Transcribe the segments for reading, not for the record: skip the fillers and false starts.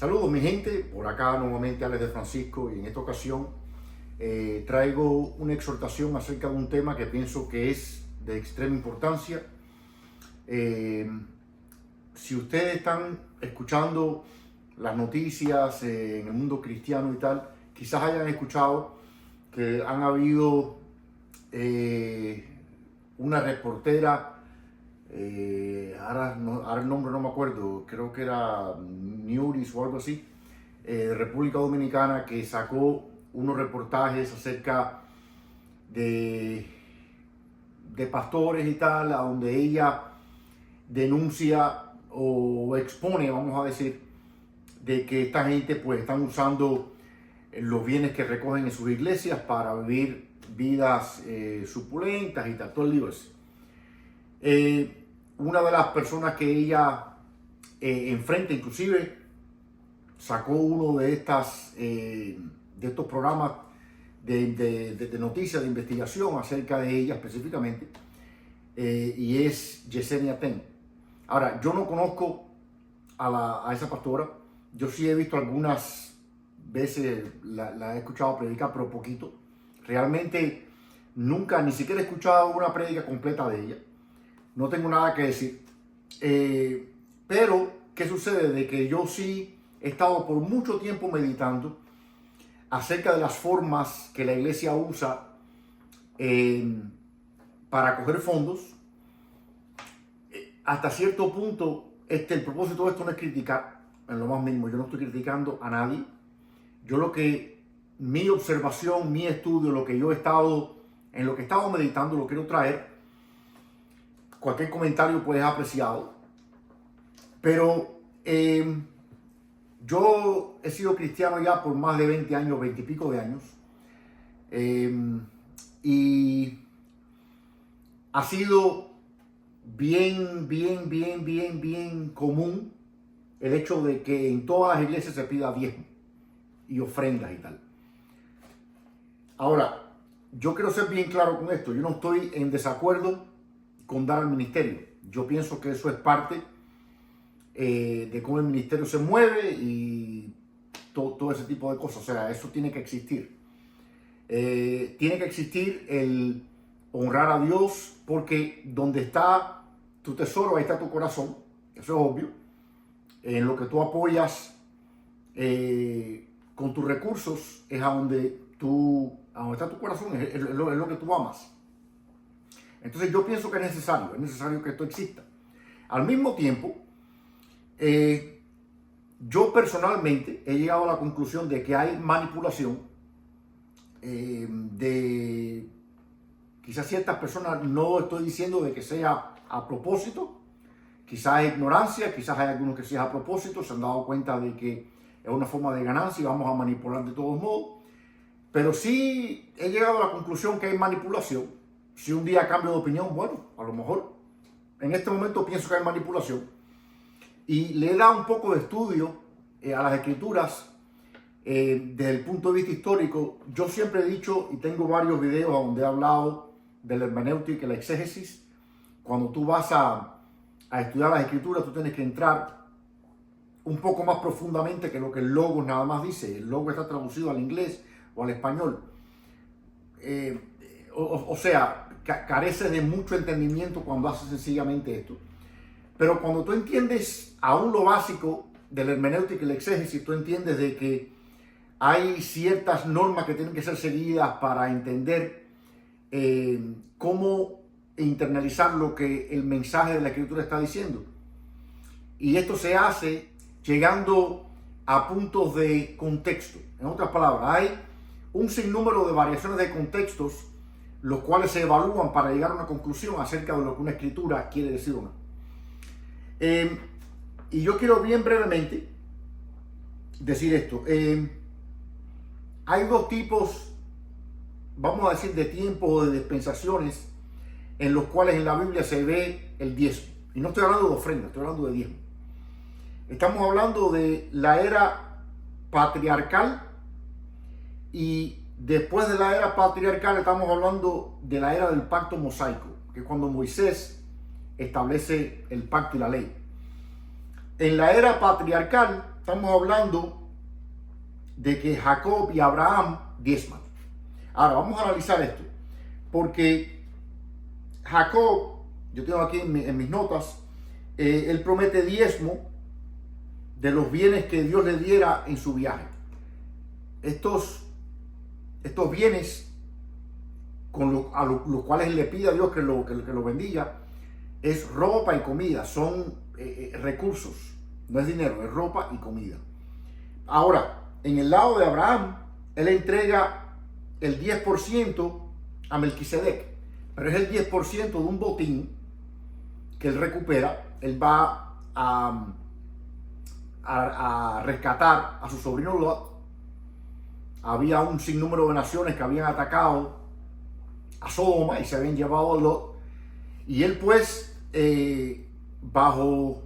Saludos mi gente, por acá nuevamente Alex de Francisco y en esta ocasión traigo una exhortación acerca de un tema que pienso que es de extrema importancia. Si ustedes están escuchando las noticias en el mundo cristiano y tal, quizás hayan escuchado que han habido una reportera, ahora el nombre no me acuerdo, creo que era Niuris o algo así, de República Dominicana, que sacó unos reportajes acerca de pastores y tal, a donde ella denuncia o expone, vamos a decir, de que esta gente pues están usando los bienes que recogen en sus iglesias para vivir vidas supulentas y tal, todo el lío ese. Una de las personas que ella enfrenta, inclusive sacó uno de estos programas de noticias, de investigación acerca de ella específicamente, y es Yesenia Ten. Ahora, yo no conozco a esa pastora, yo sí he visto algunas veces, la he escuchado predicar, pero poquito. Realmente nunca, ni siquiera he escuchado una prédica completa de ella. No tengo nada que decir. Pero, ¿qué sucede? De que yo sí he estado por mucho tiempo meditando acerca de las formas que la iglesia usa para coger fondos. Hasta cierto punto, el propósito de esto no es criticar, en lo más mínimo. Yo no estoy criticando a nadie. Mi observación, mi estudio, en lo que he estado meditando, lo quiero traer. Cualquier comentario pues es apreciado. Pero yo he sido cristiano ya por más de 20 años, 20 y pico de años. Y ha sido bien común el hecho de que en todas las iglesias se pida diezmo y ofrendas y tal. Ahora, yo quiero ser bien claro con esto. Yo no estoy en desacuerdo con dar al ministerio. Yo pienso que eso es parte de cómo el ministerio se mueve y todo ese tipo de cosas. O sea, eso tiene que existir. Tiene que existir el honrar a Dios, porque donde está tu tesoro, ahí está tu corazón. Eso es obvio. En lo que tú apoyas con tus recursos es a donde está tu corazón, es lo que tú amas. Entonces yo pienso que es necesario que esto exista. Al mismo tiempo, yo personalmente he llegado a la conclusión de que hay manipulación de quizás ciertas personas. No estoy diciendo de que sea a propósito, quizás es ignorancia, quizás hay algunos que sí es a propósito, se han dado cuenta de que es una forma de ganancia y vamos a manipular de todos modos. Pero sí he llegado a la conclusión que hay manipulación. Si un día cambio de opinión, bueno, a lo mejor en este momento pienso que hay manipulación. Y le he dado un poco de estudio a las escrituras desde el punto de vista histórico. Yo siempre he dicho, y tengo varios videos donde he hablado de la hermenéutica y la exégesis. Cuando tú vas a estudiar las escrituras, tú tienes que entrar un poco más profundamente que lo que el Logos nada más dice. El Logos está traducido al inglés o al español. O sea, careces de mucho entendimiento cuando haces sencillamente esto. Pero cuando tú entiendes aún lo básico de la hermenéutica y la exégesis, tú entiendes de que hay ciertas normas que tienen que ser seguidas para entender cómo internalizar lo que el mensaje de la escritura está diciendo. Y esto se hace llegando a puntos de contexto. En otras palabras, hay un sinnúmero de variaciones de contextos, los cuales se evalúan para llegar a una conclusión acerca de lo que una escritura quiere decir o no. Y yo quiero bien brevemente decir esto. Hay dos tipos, vamos a decir, de tiempos o de dispensaciones en los cuales en la Biblia se ve el diezmo. Y no estoy hablando de ofrenda, estoy hablando de diezmo. Estamos hablando de la era patriarcal, y después de la era patriarcal estamos hablando de la era del pacto mosaico, que es cuando Moisés establece el pacto y la ley. En la era patriarcal estamos hablando de que Jacob y Abraham diezman. Ahora vamos a analizar esto, porque Jacob, yo tengo aquí en mis notas, él promete diezmo de los bienes que Dios le diera en su viaje. Estos bienes a los cuales le pide a Dios que lo bendiga, es ropa y comida, son recursos, no es dinero, es ropa y comida. Ahora, en el lado de Abraham, él entrega el 10% a Melquisedec, pero es el 10% de un botín que él recupera. Él va a rescatar a su sobrino Lot. Había un sinnúmero de naciones que habían atacado a Sodoma y se habían llevado a Lot, y él pues bajo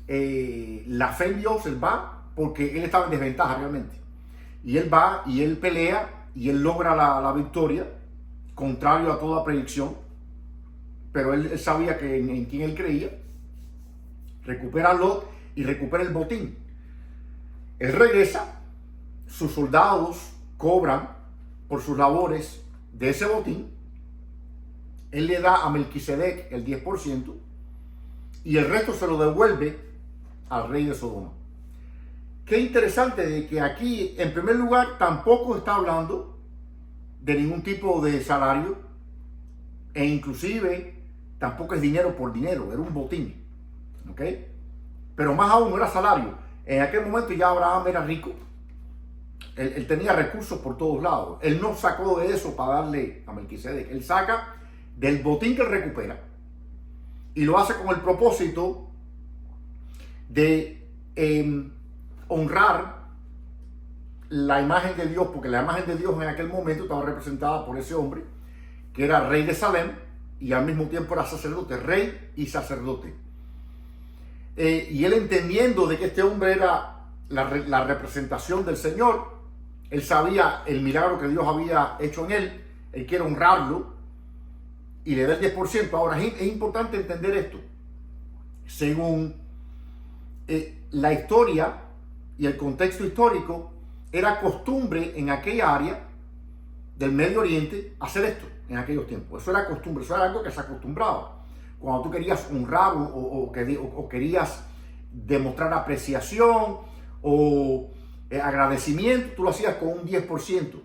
la fe en Dios, él va, porque él estaba en desventaja realmente, y él va y él pelea y él logra la victoria, contrario a toda predicción, pero él sabía que en quien él creía. Recupera a Lot y recupera el botín. Él regresa, sus soldados cobran por sus labores de ese botín. Él le da a Melquisedec el 10% y el resto se lo devuelve al rey de Sodoma. Qué interesante de que aquí, en primer lugar, tampoco está hablando de ningún tipo de salario, e inclusive tampoco es dinero por dinero, era un botín, ¿ok? Pero más aún, no era salario. En aquel momento ya Abraham era rico, él tenía recursos por todos lados. Él no sacó de eso para darle a Melquisedec, él saca del botín que él recupera y lo hace con el propósito de honrar la imagen de Dios, porque la imagen de Dios en aquel momento estaba representada por ese hombre que era rey de Salem y al mismo tiempo era sacerdote, rey y sacerdote. Y él, entendiendo de que este hombre era la representación del Señor, él sabía el milagro que Dios había hecho en él, él quiere honrarlo y le da el 10%. Ahora es importante entender esto. Según la historia y el contexto histórico, era costumbre en aquella área del Medio Oriente hacer esto en aquellos tiempos. Eso era costumbre, eso era algo que se acostumbraba. Cuando tú querías honrar o querías demostrar apreciación o agradecimiento, tú lo hacías con un 10%.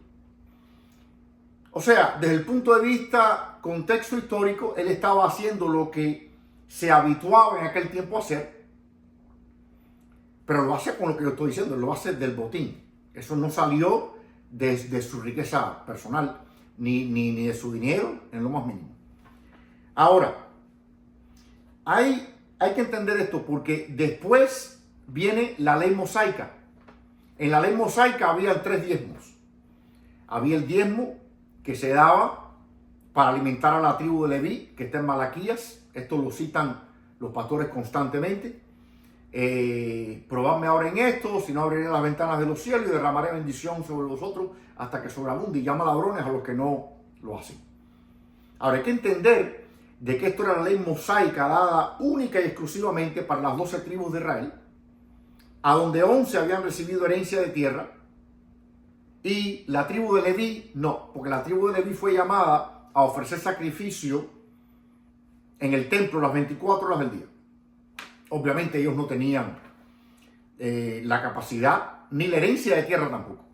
O sea, desde el punto de vista contexto histórico, él estaba haciendo lo que se habituaba en aquel tiempo a hacer, pero lo hace con lo que yo estoy diciendo, lo hace del botín. Eso no salió de su riqueza personal, ni de su dinero, en lo más mínimo. Ahora, hay que entender esto, porque después viene la ley mosaica. En la ley mosaica había 3 diezmos. Había el diezmo que se daba para alimentar a la tribu de Leví, que está en Malaquías. Esto lo citan los pastores constantemente. Probadme ahora en esto, si no abriré las ventanas de los cielos y derramaré bendición sobre vosotros hasta que sobreabunde, y llama ladrones a los que no lo hacen. Ahora hay que entender de que esto era la ley mosaica dada única y exclusivamente para las 12 tribus de Israel, a donde 11 habían recibido herencia de tierra y la tribu de Leví no, porque la tribu de Leví fue llamada a ofrecer sacrificio en el templo las 24 horas del día. Obviamente ellos no tenían la capacidad ni la herencia de tierra tampoco.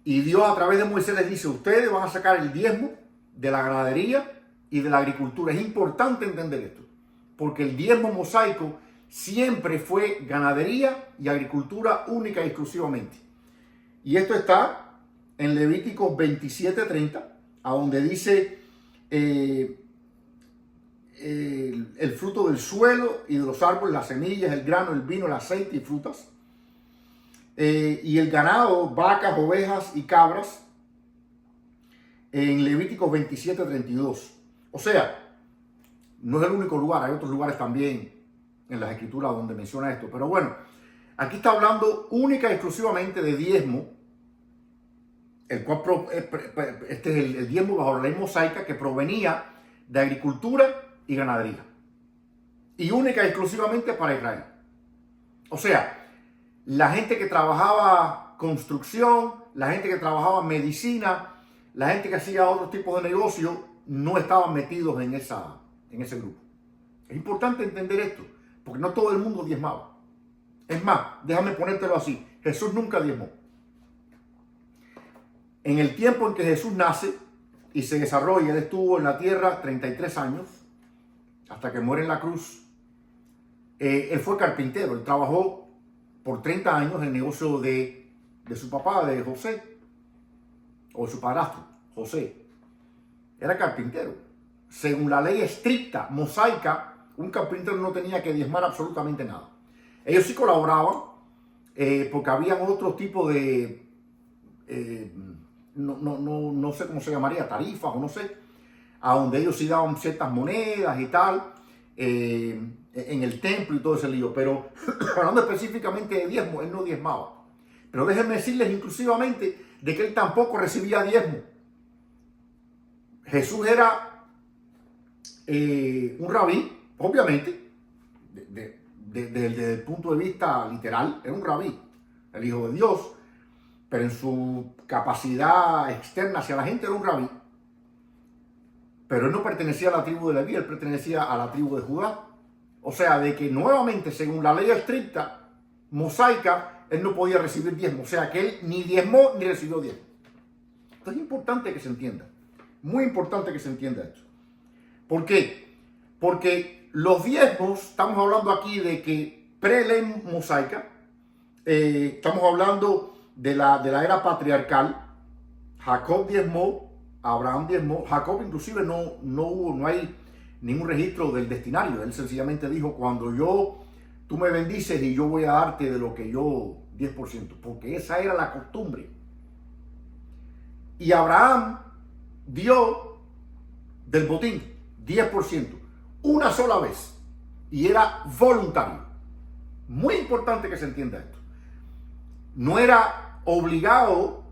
Y Dios a través de Moisés les dice: ustedes van a sacar el diezmo de la ganadería y de la agricultura. Es importante entender esto, porque el diezmo mosaico siempre fue ganadería y agricultura única y exclusivamente. Y esto está en Levíticos 27:30, a donde dice el fruto del suelo y de los árboles, las semillas, el grano, el vino, el aceite y frutas. Y el ganado, vacas, ovejas y cabras, en Levíticos 27:32. O sea, no es el único lugar, hay otros lugares también en las escrituras donde menciona esto. Pero bueno, aquí está hablando única y exclusivamente de diezmo, el cual este es el diezmo bajo la ley mosaica, que provenía de agricultura y ganadería, y única y exclusivamente para Israel. O sea, la gente que trabajaba construcción, la gente que trabajaba medicina, la gente que hacía otro tipo de negocio, no estaban metidos en ese grupo. Es importante entender esto, porque no todo el mundo diezmaba. Es más, déjame ponértelo así, Jesús nunca diezmó. En el tiempo en que Jesús nace y se desarrolla, él estuvo en la tierra 33 años, hasta que muere en la cruz. Él fue carpintero, él trabajó por 30 años en el negocio de su papá, de José, o de su padrastro, José. Era carpintero. Según la ley estricta, mosaica, un carpintero no tenía que diezmar absolutamente nada. Ellos sí colaboraban, porque habían otro tipo de, no sé cómo se llamaría, tarifas o no sé, a donde ellos sí daban ciertas monedas y tal, en el templo y todo ese lío. Pero hablando específicamente de diezmo, él no diezmaba. Pero déjenme decirles inclusivamente de que él tampoco recibía diezmo. Jesús era un rabí, obviamente, desde el punto de vista literal, era un rabí, el Hijo de Dios, pero en su capacidad externa hacia la gente era un rabí. Pero él no pertenecía a la tribu de Leví, él pertenecía a la tribu de Judá. O sea, de que nuevamente, según la ley estricta, mosaica, él no podía recibir diezmo. O sea, que él ni diezmó ni recibió diezmo. Esto es importante que se entienda. Muy importante que se entienda esto. ¿Por qué? Porque los diezmos, estamos hablando aquí de que pre-ley mosaica, estamos hablando de la era patriarcal. Jacob diezmó, Abraham diezmó. Jacob inclusive no hay ningún registro del destinario. Él sencillamente dijo, cuando tú me bendices y yo voy a darte de lo que yo 10%, porque esa era la costumbre. Y Abraham dio del botín 10%, una sola vez, y era voluntario. Muy importante que se entienda esto. No era obligado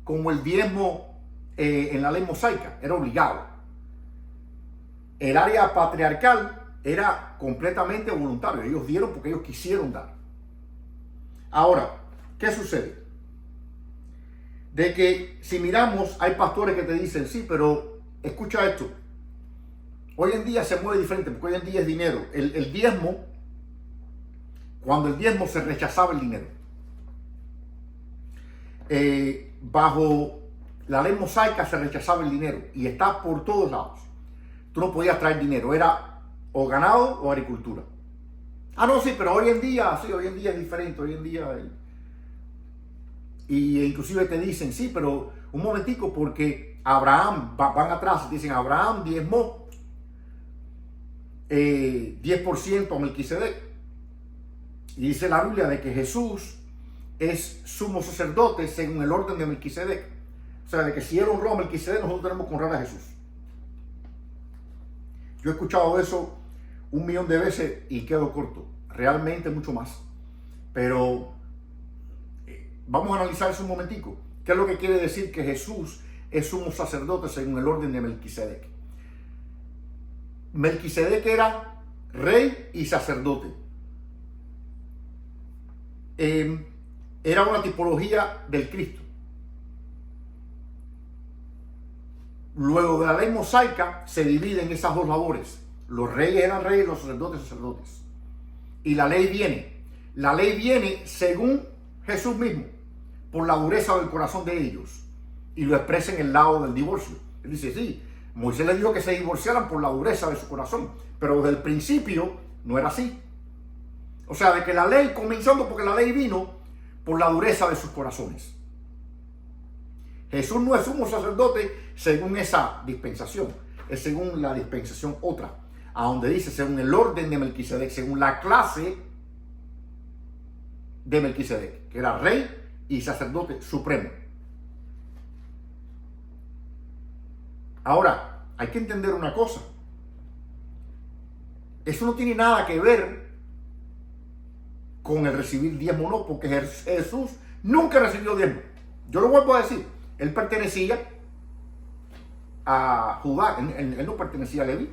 como el diezmo en la ley mosaica, era obligado. El área patriarcal era completamente voluntario. Ellos dieron porque ellos quisieron dar. Ahora, ¿qué sucede? De que si miramos, hay pastores que te dicen, sí, pero escucha esto. Hoy en día se mueve diferente, porque hoy en día es dinero. El diezmo, cuando el diezmo se rechazaba el dinero. Bajo la ley mosaica se rechazaba el dinero y está por todos lados. Tú no podías traer dinero, era o ganado o agricultura. Ah, no, sí, pero hoy en día es diferente, hoy en día. Y inclusive te dicen, sí, pero un momentico, porque Abraham, van atrás, dicen, Abraham diezmó 10% a Melquisedec. Y dice la Biblia de que Jesús es sumo sacerdote según el orden de Melquisedec. O sea, de que si él honró a Melquisedec, nosotros tenemos que honrar a Jesús. Yo he escuchado eso 1.000.000 de veces y quedo corto. Realmente mucho más. Pero vamos a analizar eso un momentico. ¿Qué es lo que quiere decir que Jesús es sumo sacerdote según el orden de Melquisedec? Melquisedec era rey y sacerdote. Era una tipología del Cristo. Luego de la ley mosaica se dividen esas dos labores. Los reyes eran reyes, los sacerdotes sacerdotes. Y la ley viene. La ley viene según Jesús mismo, por la dureza del corazón de ellos. Y lo expresa en el lado del divorcio. Él dice, sí, Moisés les dijo que se divorciaran por la dureza de su corazón. Pero desde el principio no era así. O sea, de que la ley, comenzando porque la ley vino por la dureza de sus corazones. Jesús no es sumo sacerdote según esa dispensación, es según la dispensación otra, a donde dice según el orden de Melquisedec, según la clase de Melquisedec, que era rey y sacerdote supremo. Ahora, hay que entender una cosa. Eso no tiene nada que ver con el recibir diezmo, no, porque Jesús nunca recibió diezmo. Yo lo vuelvo a decir, él pertenecía a Judá, él no pertenecía a Leví,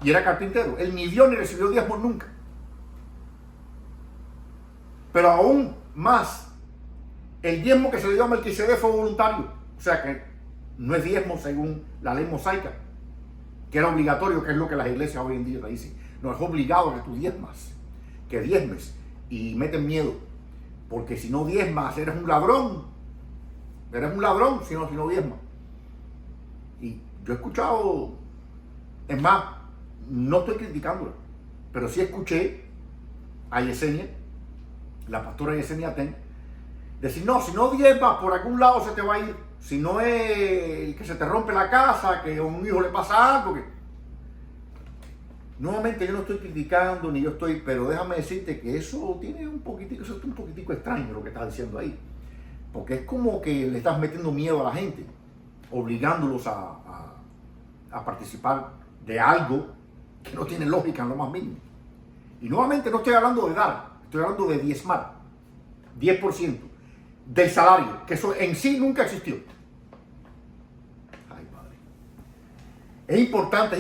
y era carpintero. Él ni dio ni recibió diezmo nunca. Pero aún más, el diezmo que se le dio a Melquisedec fue voluntario. O sea que no es diezmo según la ley mosaica, que era obligatorio, que es lo que las iglesias hoy en día le dicen. No es obligado que tú diezmas, que diezmes, y meten miedo. Porque si no diezmas, eres un ladrón. Eres un ladrón si no diezmas. Y yo he escuchado, es más, no estoy criticándola, pero sí escuché a Yesenia, la pastora Yesenia Ten, decir, no, si no diezmas, por algún lado se te va a ir. Si no es que se te rompe la casa, que a un hijo le pasa algo. Nuevamente, yo no estoy criticando, ni yo estoy, pero déjame decirte que eso tiene un poquitico, eso es un poquitico extraño lo que estás diciendo ahí. Porque es como que le estás metiendo miedo a la gente, obligándolos a participar de algo que no tiene lógica en lo más mínimo. Y nuevamente no estoy hablando de dar, estoy hablando de diezmar, 10% del salario, que eso en sí nunca existió. Ay, padre. Es importante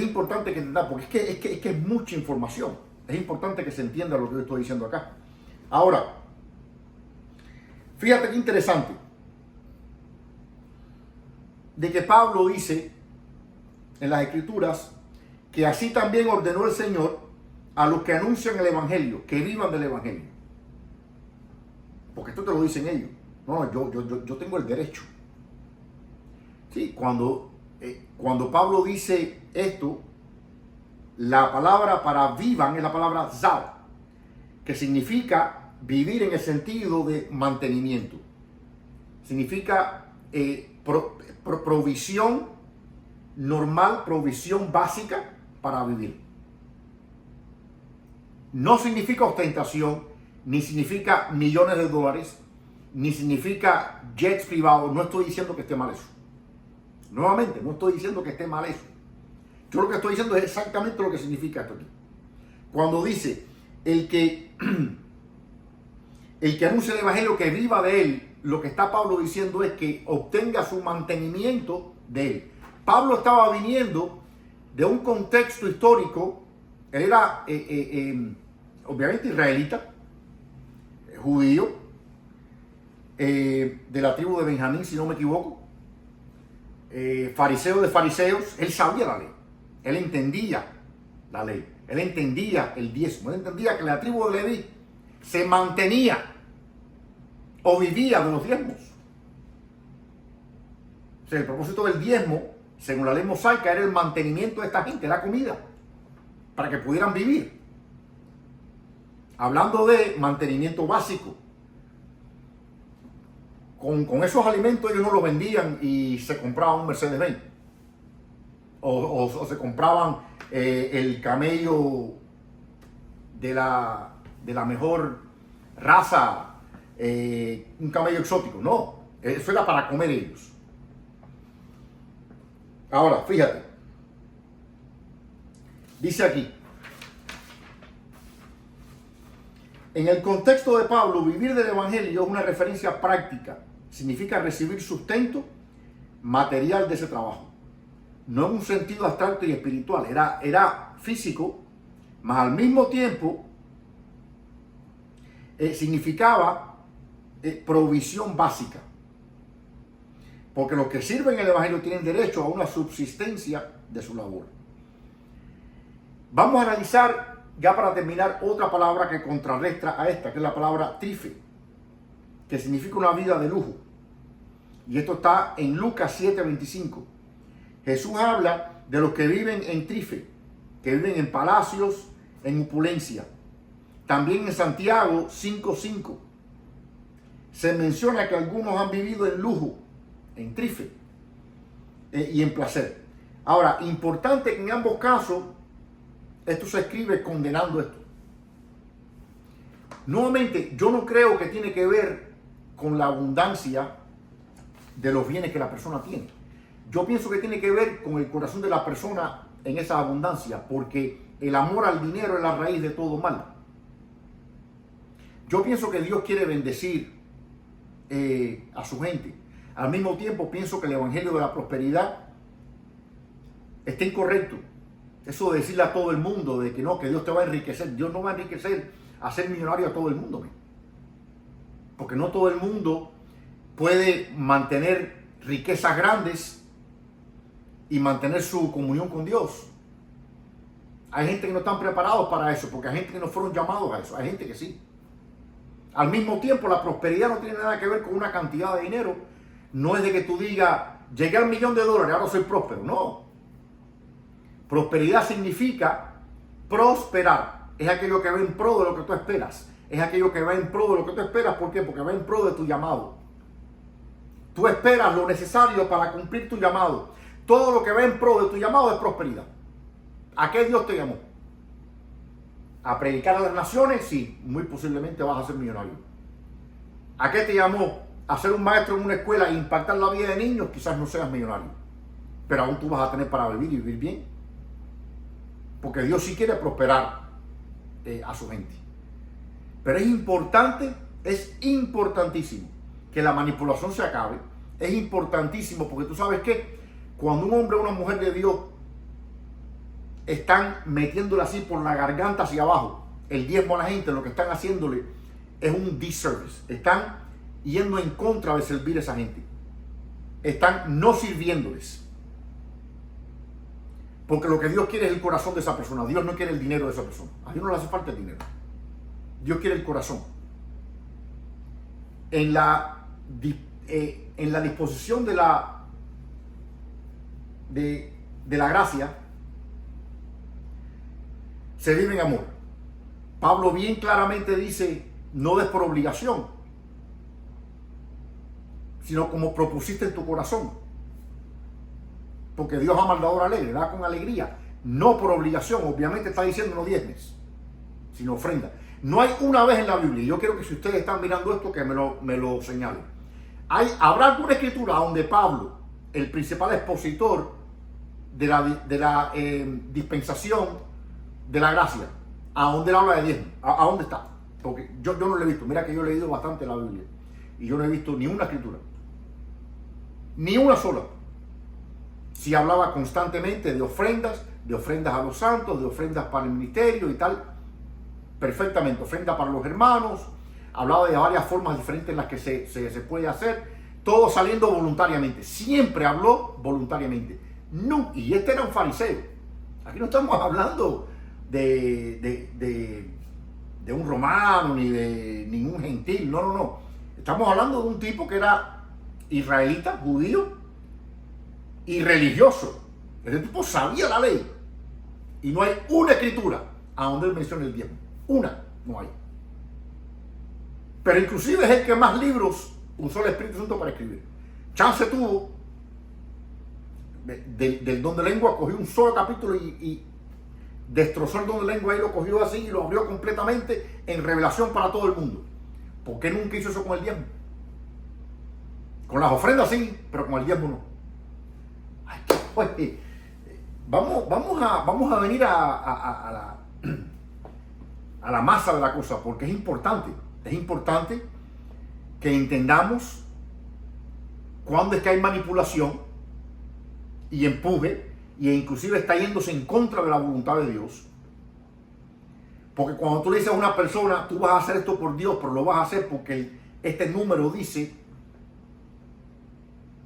que entiendan, porque es que es mucha información. Es importante que se entienda lo que yo estoy diciendo acá. Ahora, fíjate qué interesante, de que Pablo dice en las Escrituras que así también ordenó el Señor a los que anuncian el Evangelio, que vivan del Evangelio. Porque esto te lo dicen ellos. No, yo tengo el derecho. Sí, cuando Pablo dice esto, la palabra para vivan es la palabra zav, que significa vivir en el sentido de mantenimiento. Significa provisión normal, provisión básica para vivir. No significa ostentación, ni significa millones de dólares, ni significa jets privados. No estoy diciendo que esté mal eso. Nuevamente, no estoy diciendo que esté mal eso. Yo lo que estoy diciendo es exactamente lo que significa esto aquí. Cuando dice el que anuncia el Evangelio, que viva de él, lo que está Pablo diciendo es que obtenga su mantenimiento de él. Pablo estaba viniendo de un contexto histórico. Él era obviamente israelita, judío, de la tribu de Benjamín, si no me equivoco, fariseo de fariseos. Él sabía la ley, él entendía la ley, él entendía el diezmo, él entendía que la tribu de Leví se mantenía o vivía de los diezmos. O sea, el propósito del diezmo, según la ley mosaica, era el mantenimiento de esta gente, la comida, para que pudieran vivir. Hablando de mantenimiento básico, con esos alimentos ellos no los vendían y se compraban un Mercedes-Benz. O se compraban el camello de la mejor raza, un camello exótico. No, eso era para comer ellos. Ahora, fíjate, dice aquí, en el contexto de Pablo, vivir del Evangelio es una referencia práctica. Significa recibir sustento material de ese trabajo. No en un sentido abstracto y espiritual, era físico, mas al mismo tiempo significaba provisión básica. Porque los que sirven el Evangelio tienen derecho a una subsistencia de su labor. Vamos a analizar, ya para terminar, otra palabra que contrarresta a esta, que es la palabra trife, que significa una vida de lujo. Y esto está en Lucas 7:25. Jesús habla de los que viven en trife, que viven en palacios, en opulencia. También en Santiago 5:5 se menciona que algunos han vivido en lujo, en trife y en placer. Ahora, importante que en ambos casos esto se escribe condenando esto. Nuevamente, yo no creo que tiene que ver con la abundancia de los bienes que la persona tiene. Yo pienso que tiene que ver con el corazón de la persona en esa abundancia, porque el amor al dinero es la raíz de todo mal. Yo pienso que Dios quiere bendecir a su gente. Al mismo tiempo pienso que el evangelio de la prosperidad está incorrecto. Eso de decirle a todo el mundo de que no, que Dios te va a enriquecer. Dios no va a enriquecer, a ser millonario a todo el mundo. Porque no todo el mundo puede mantener riquezas grandes y mantener su comunión con Dios. Hay gente que no están preparados para eso, porque hay gente que no fueron llamados a eso. Hay gente que sí. Al mismo tiempo, la prosperidad no tiene nada que ver con una cantidad de dinero. No es de que tú digas, llegué al $1.000.000, ahora soy próspero. No. Prosperidad significa prosperar. Es aquello que va en pro de lo que tú esperas. Es aquello que va en pro de lo que tú esperas. ¿Por qué? Porque va en pro de tu llamado. Tú esperas lo necesario para cumplir tu llamado. Todo lo que va en pro de tu llamado es prosperidad. ¿A qué Dios te llamó? ¿A predicar a las naciones? Sí, muy posiblemente vas a ser millonario. ¿A qué te llamó? ¿A ser un maestro en una escuela e impactar la vida de niños? Quizás no seas millonario, pero aún tú vas a tener para vivir y vivir bien. Porque Dios sí quiere prosperar a su gente. Pero es importante, es importantísimo que la manipulación se acabe. Es importantísimo porque tú sabes que cuando un hombre o una mujer de Dios están metiéndole así por la garganta hacia abajo el diezmo a la gente, lo que están haciéndole es un disservice. Están yendo en contra de servir a esa gente. Están no sirviéndoles. Porque lo que Dios quiere es el corazón de esa persona. Dios no quiere el dinero de esa persona. A Dios no le hace falta el dinero. Dios quiere el corazón. En la disposición de la gracia se vive en amor. Pablo bien claramente dice, no des por obligación, sino como propusiste en tu corazón. Porque Dios ama al dador alegre, da con alegría, no por obligación. Obviamente está diciendo no diezmes, sino ofrenda. No hay una vez en la Biblia, yo quiero que si ustedes están mirando esto, que me lo señalen. Habrá alguna escritura donde Pablo, el principal expositor de la dispensación de la gracia, a donde él habla de diezmo, a dónde está, porque yo no lo he visto. Mira que yo he leído bastante la Biblia y yo no he visto ni una escritura, ni una sola. Si hablaba constantemente de ofrendas a los santos, de ofrendas para el ministerio y tal, perfectamente, ofrenda para los hermanos, hablaba de varias formas diferentes en las que se puede hacer, todo saliendo voluntariamente, siempre habló voluntariamente. No, y este era un fariseo. Aquí no estamos hablando de un romano ni de ningún gentil, no. Estamos hablando de un tipo que era israelita, judío y religioso. Ese tipo sabía la ley y no hay una escritura a donde él menciona el diezmo. Una, no hay. Pero inclusive es el que más libros usó el Espíritu Santo para escribir. Chance tuvo del don de lengua, cogió un solo capítulo y destrozó el don de lengua y lo cogió así y lo abrió completamente en revelación para todo el mundo. ¿Por qué nunca hizo eso con el diezmo? Con las ofrendas sí, pero con el diezmo no. Ay, oye, vamos a venir a la masa de la cosa, porque es importante. Es importante que entendamos cuándo es que hay manipulación y empuje, y inclusive está yéndose en contra de la voluntad de Dios. Porque cuando tú le dices a una persona, tú vas a hacer esto por Dios, pero lo vas a hacer porque este número dice,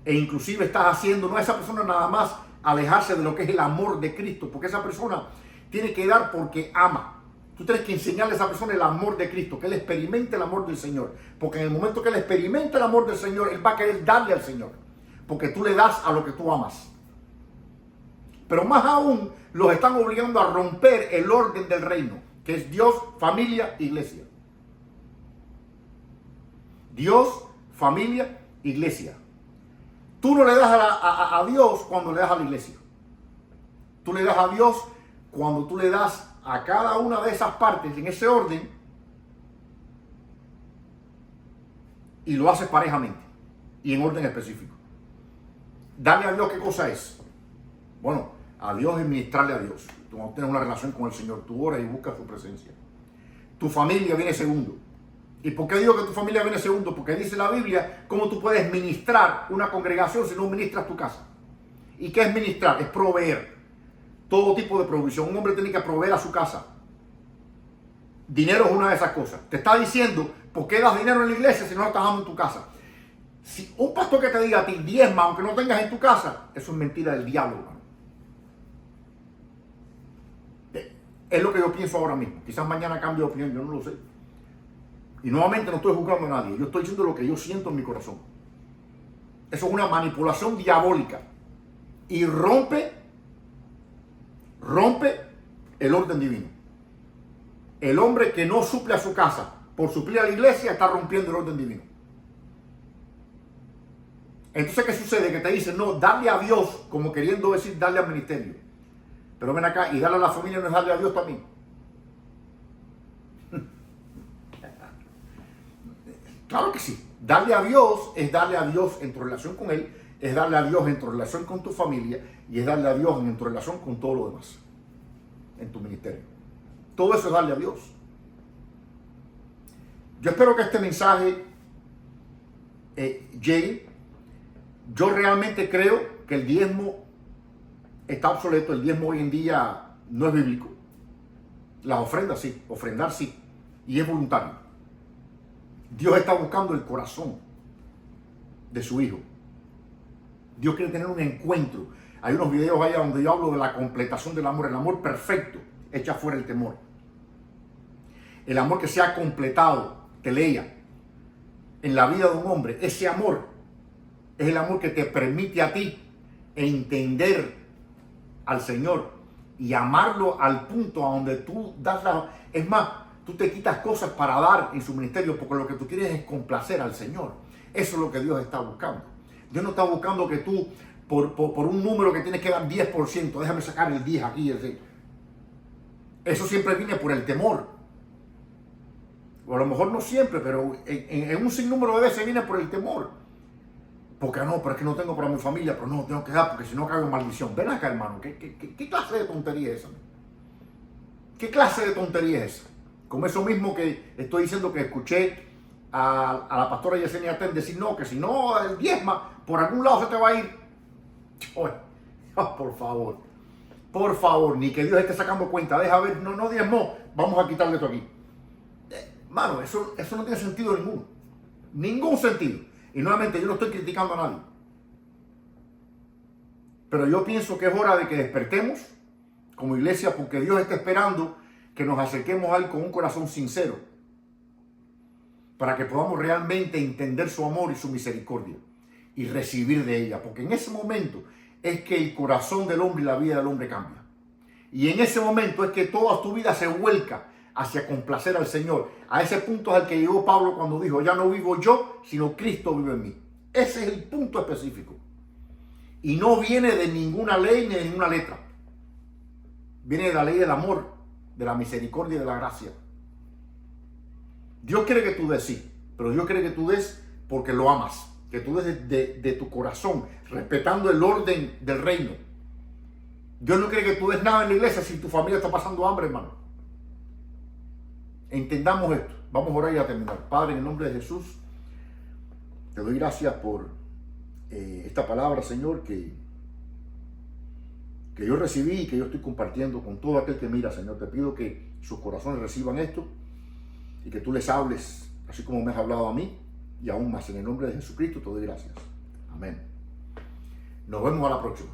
e inclusive estás haciendo, no a esa persona nada más alejarse de lo que es el amor de Cristo, porque esa persona tiene que dar porque ama. Tú tienes que enseñarle a esa persona el amor de Cristo, que él experimente el amor del Señor. Porque en el momento que él experimente el amor del Señor, él va a querer darle al Señor. Porque tú le das a lo que tú amas. Pero más aún, los están obligando a romper el orden del reino, que es Dios, familia, iglesia. Dios, familia, iglesia. Tú no le das a Dios cuando le das a la iglesia. Tú le das a Dios cuando tú le das a cada una de esas partes en ese orden y lo haces parejamente y en orden específico. Darle a Dios, ¿qué cosa es? Bueno, a Dios es ministrarle a Dios. Tú tienes una relación con el Señor, tú oras y buscas su presencia. Tu familia viene segundo. ¿Y por qué digo que tu familia viene segundo? Porque dice la Biblia cómo tú puedes ministrar una congregación si no ministras tu casa. ¿Y qué es ministrar? Es proveer. Todo tipo de provisión. Un hombre tiene que proveer a su casa. Dinero es una de esas cosas. Te está diciendo, ¿Por qué das dinero en la iglesia si no lo estás dando en tu casa? Si un pastor que te diga a ti, diezma, aunque no tengas en tu casa, eso es mentira del diablo, hermano. Es lo que yo pienso ahora mismo. Quizás mañana cambie de opinión, yo no lo sé. Y nuevamente no estoy juzgando a nadie. Yo estoy diciendo lo que yo siento en mi corazón. Eso es una manipulación diabólica. Y rompe el orden divino. El hombre que no suple a su casa por suplir a la iglesia está rompiendo el orden divino. Entonces, ¿qué sucede? Que te dicen, no, darle a Dios, como queriendo decir darle al ministerio. Pero ven acá, y darle a la familia no es darle a Dios también. Claro que sí. Darle a Dios es darle a Dios en tu relación con Él, es darle a Dios en tu relación con tu familia y es darle a Dios en tu relación con todo lo demás, en tu ministerio. Todo eso es darle a Dios. Yo espero que este mensaje llegue. Yo realmente creo que el diezmo está obsoleto. El diezmo hoy en día no es bíblico. Las ofrendas sí, ofrendar sí, y es voluntario. Dios está buscando el corazón de su hijo. Dios quiere tener un encuentro. Hay unos videos allá donde yo hablo de la completación del amor, el amor perfecto, echa fuera el temor. El amor que se ha completado, que leía, en la vida de un hombre. Ese amor es el amor que te permite a ti entender al Señor y amarlo al punto a donde tú das la... Es más, tú te quitas cosas para dar en su ministerio porque lo que tú quieres es complacer al Señor. Eso es lo que Dios está buscando. Dios no está buscando que tú, por un número que tienes que dar 10%, déjame sacar el 10 aquí. Eso siempre viene por el temor. O a lo mejor no siempre, pero en un sinnúmero de veces viene por el temor. Porque no, pero es que no tengo para mi familia, pero no, tengo que dar porque si no caigo en maldición. Ven acá, hermano, ¿qué clase de tontería es esa? ¿Qué clase de tontería es esa? Como eso mismo que estoy diciendo que escuché a la pastora Yesenia Ten decir, no, que si no el diezma, por algún lado se te va a ir. Oye, por favor, ni que Dios esté sacando cuenta, deja ver, no diezmó, vamos a quitarle esto aquí. Mano, eso no tiene sentido ninguno. Ningún sentido. Y nuevamente, yo no estoy criticando a nadie. Pero yo pienso que es hora de que despertemos como iglesia porque Dios está esperando que nos acerquemos a Él con un corazón sincero para que podamos realmente entender su amor y su misericordia y recibir de ella. Porque en ese momento es que el corazón del hombre y la vida del hombre cambia. Y en ese momento es que toda tu vida se vuelca hacia complacer al Señor. A ese punto es al que llegó Pablo cuando dijo, ya no vivo yo, sino Cristo vive en mí. Ese es el punto específico. Y no viene de ninguna ley ni de ninguna letra. Viene de la ley del amor, de la misericordia y de la gracia. Dios quiere que tú des, sí, pero Dios quiere que tú des porque lo amas. Que tú des de tu corazón, respetando el orden del reino. Dios no quiere que tú des nada en la iglesia si tu familia está pasando hambre, hermano. Entendamos esto. Vamos a orar y a terminar. Padre, en el nombre de Jesús, te doy gracias por esta palabra, Señor, que yo recibí y que yo estoy compartiendo con todo aquel que mira, Señor. Te pido que sus corazones reciban esto y que tú les hables, así como me has hablado a mí, y aún más. En el nombre de Jesucristo te doy gracias. Amén. Nos vemos a la próxima.